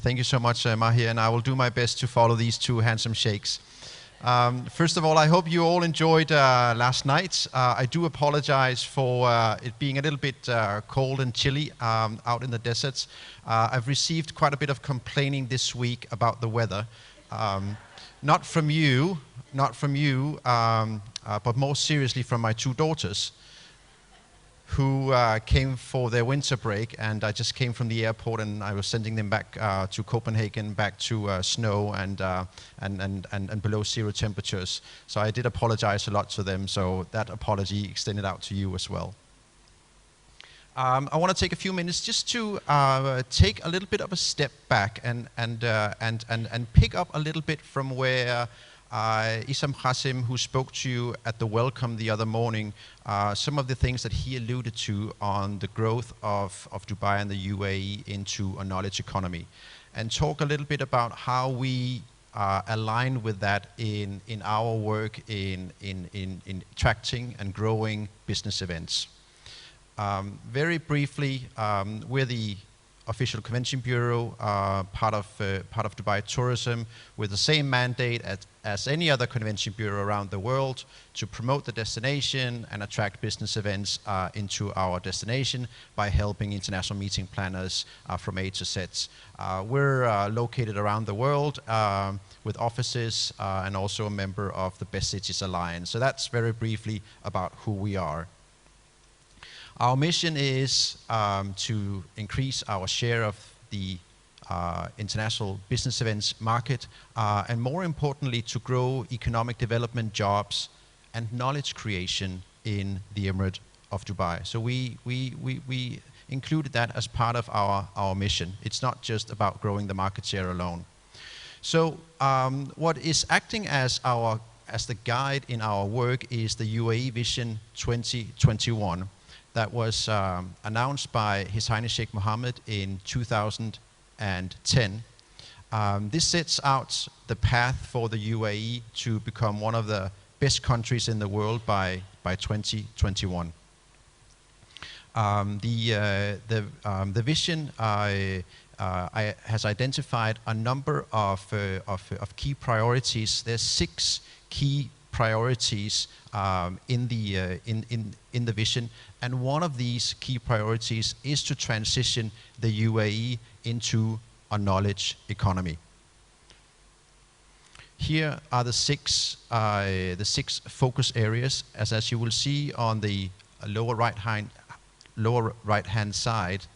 Thank you so much, Mahir, and I will do my best to follow these two handsome shakes. First of all, I hope you all enjoyed last night. I do apologize for it being a little bit cold and chilly out in the deserts. I've received quite a bit of complaining this week about the weather. Not from you, but more seriously from my two daughters, who came for their winter break, and I just came from the airport and I was sending them back to Copenhagen, back to snow and below zero temperatures. So I did apologize a lot to them, so that apology extended out to you as well. I want to take a few minutes just to take a little bit of a step back and pick up a little bit from where Isam Qasim, who spoke to you at the welcome the other morning, some of the things that he alluded to on the growth of Dubai and the UAE into a knowledge economy, and talk a little bit about how we align with that in our work in attracting and growing business events. Very briefly, we're the official convention bureau, part of Dubai Tourism, with the same mandate as any other convention bureau around the world, to promote the destination and attract business events into our destination by helping international meeting planners from A to Z. We're located around the world with offices and also a member of the Best Cities Alliance. So that's very briefly about who we are. Our mission is to increase our share of the international business events market, and more importantly, to grow economic development, jobs, and knowledge creation in the Emirate of Dubai. So we included that as part of our mission. It's not just about growing the market share alone. So what is acting as the guide in our work is the UAE Vision 2021. That was announced by His Highness Sheikh Mohammed in 2010. This sets out the path for the UAE to become one of the best countries in the world by 2021. The vision has identified a number of key priorities. There's 6 key priorities in the vision, and one of these key priorities is to transition the UAE into a knowledge economy. Here are the six focus areas, as you will see on the lower right hand side.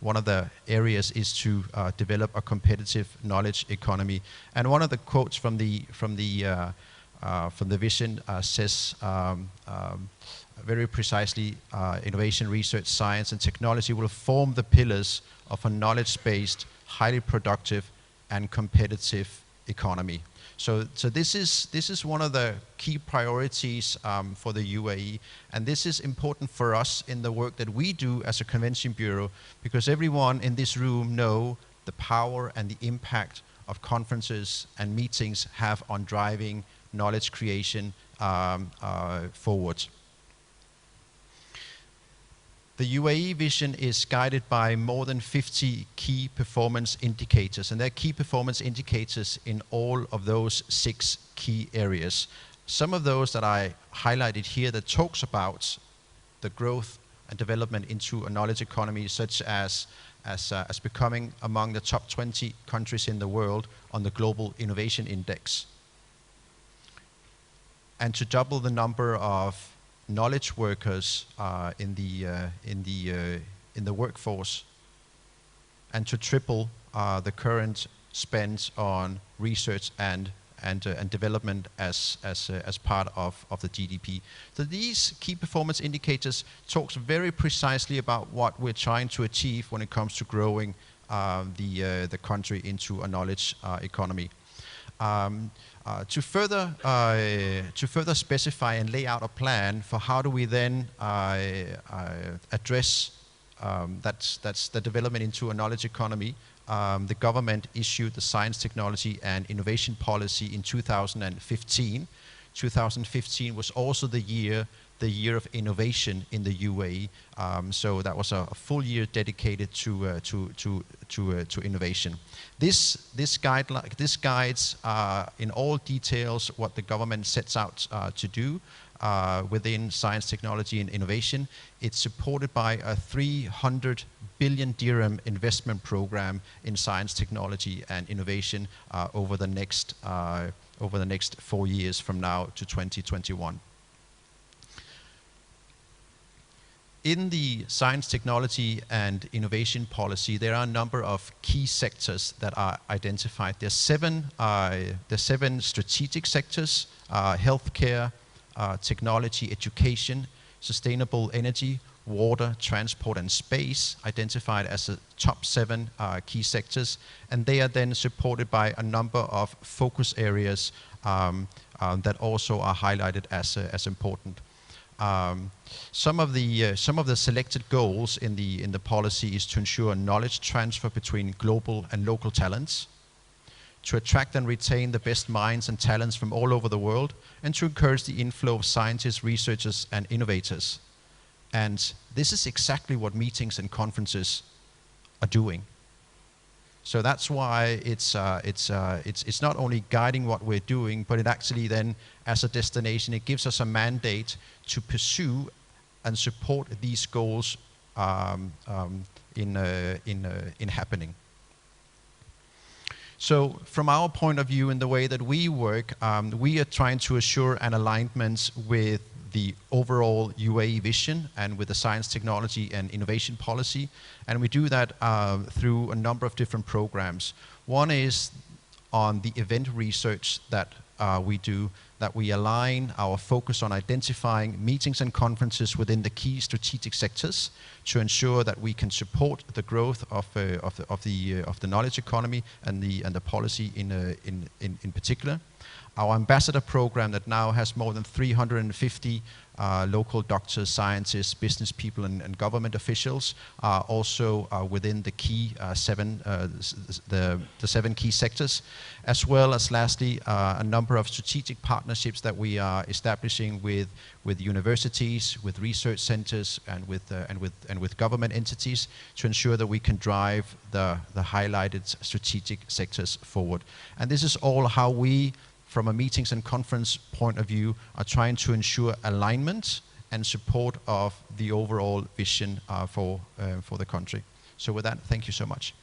One of the areas is to develop a competitive knowledge economy, and one of the quotes from the vision says very precisely, innovation, research, science, and technology will form the pillars of a knowledge-based, highly productive, and competitive economy. So this is one of the key priorities for the UAE, and this is important for us in the work that we do as a convention bureau, because everyone in this room know the power and the impact of conferences and meetings have on driving knowledge creation forward. The UAE vision is guided by more than 50 key performance indicators, and there are key performance indicators in all of those 6 key areas. Some of those that I highlighted here that talks about the growth and development into a knowledge economy, such as becoming among the top 20 countries in the world on the Global Innovation Index, and to double the number of knowledge workers in the workforce, and to triple the current spend on research and development as part of the GDP. So these key performance indicators talks very precisely about what we're trying to achieve when it comes to growing the country into a knowledge economy. To further specify and lay out a plan for how do we then address that's the development into a knowledge economy, the government issued the Science, Technology and Innovation Policy in 2015. 2015 was also the year the year of innovation in the UAE. So that was a full year dedicated to innovation. This guides in all details what the government sets out to do within science, technology, and innovation. It's supported by a 300 billion dirham investment program in science, technology, and innovation over the next 4 years from now to 2021. In the science, technology, and innovation policy, there are a number of key sectors that are identified. There's seven strategic sectors: healthcare, technology, education, sustainable energy, water, transport, and space, identified as the top 7 key sectors. And they are then supported by a number of focus areas that also are highlighted as important. Some of the selected goals in the policy is to ensure knowledge transfer between global and local talents, to attract and retain the best minds and talents from all over the world, and to encourage the inflow of scientists, researchers, and innovators. And this is exactly what meetings and conferences are doing. So that's why it's not only guiding what we're doing, but it actually then, as a destination, it gives us a mandate to pursue and support these goals in happening. So from our point of view, in the way that we work, we are trying to assure an alignment with the overall UAE vision and with the science, technology, and innovation policy. And we do that through a number of different programs. One is on the event research that we do, that we align our focus on identifying meetings and conferences within the key strategic sectors to ensure that we can support the growth of the knowledge economy and the policy in particular. Our ambassador program that now has more than 350 local doctors, scientists, business people, and government officials are also within the key the 7 key sectors, as well as lastly a number of strategic partnerships that we are establishing with universities, with research centers, and with government entities to ensure that we can drive the highlighted strategic sectors forward. And this is all how we, from a meetings and conference point of view, are trying to ensure alignment and support of the overall vision for the country. So with that, thank you so much.